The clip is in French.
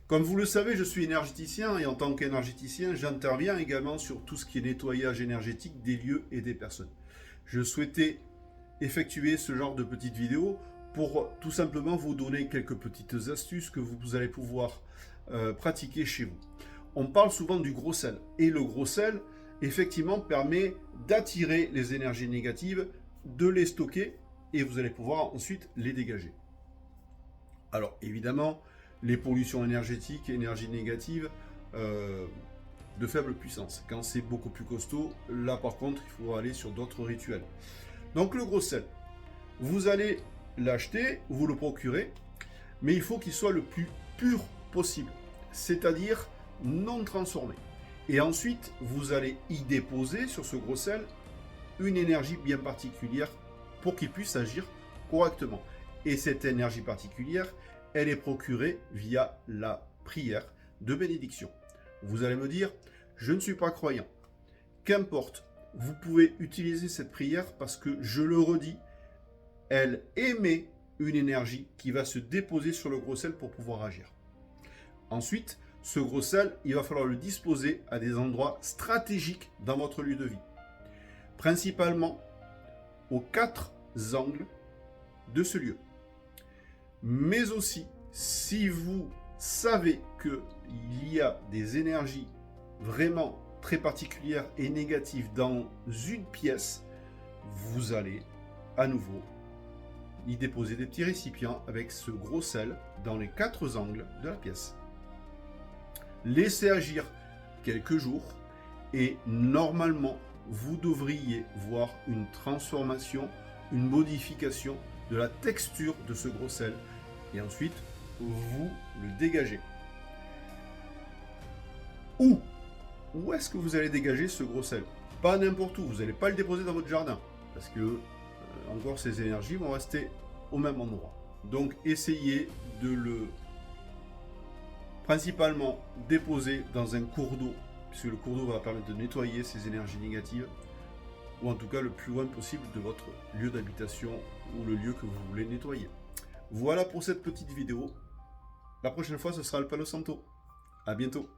Comme vous le savez, je suis énergéticien et en tant qu'énergéticien, j'interviens également sur tout ce qui est nettoyage énergétique des lieux et des personnes. Je souhaitais effectuer ce genre de petites vidéos pour tout simplement vous donner quelques petites astuces que vous allez pouvoir pratiquer chez vous. On parle souvent du gros sel et le gros sel effectivement permet d'attirer les énergies négatives, de les stocker et vous allez pouvoir ensuite les dégager. Alors évidemment, les pollutions énergétiques, énergie négative, de faible puissance. Quand c'est beaucoup plus costaud, là par contre, il faut aller sur d'autres rituels. Donc le gros sel, vous allez l'acheter, vous le procurer, mais il faut qu'il soit le plus pur possible, c'est-à-dire non transformé. Et ensuite, vous allez y déposer sur ce gros sel une énergie bien particulière pour qu'il puisse agir correctement. Et cette énergie particulière, elle est procurée via la prière de bénédiction. Vous allez me dire, je ne suis pas croyant. Qu'importe, vous pouvez utiliser cette prière parce que, je le redis, elle émet une énergie qui va se déposer sur le gros sel pour pouvoir agir. Ensuite, ce gros sel, il va falloir le disposer à des endroits stratégiques dans votre lieu de vie. Principalement aux 4 angles de ce lieu. Mais aussi, si vous savez qu'il y a des énergies vraiment très particulières et négatives dans une pièce, vous allez à nouveau y déposer des petits récipients avec ce gros sel dans les 4 angles de la pièce. Laissez agir quelques jours et normalement, vous devriez voir une transformation, une modification de la texture de ce gros sel. Et ensuite, vous le dégagez. Où est-ce que vous allez dégager ce gros sel? Pas n'importe où, vous n'allez pas le déposer dans votre jardin. Parce que, encore, ces énergies vont rester au même endroit. Donc, essayez de le principalement déposer dans un cours d'eau, puisque le cours d'eau va permettre de nettoyer ces énergies négatives, ou en tout cas le plus loin possible de votre lieu d'habitation ou le lieu que vous voulez nettoyer. Voilà pour cette petite vidéo. La prochaine fois, ce sera le Palo Santo. À bientôt.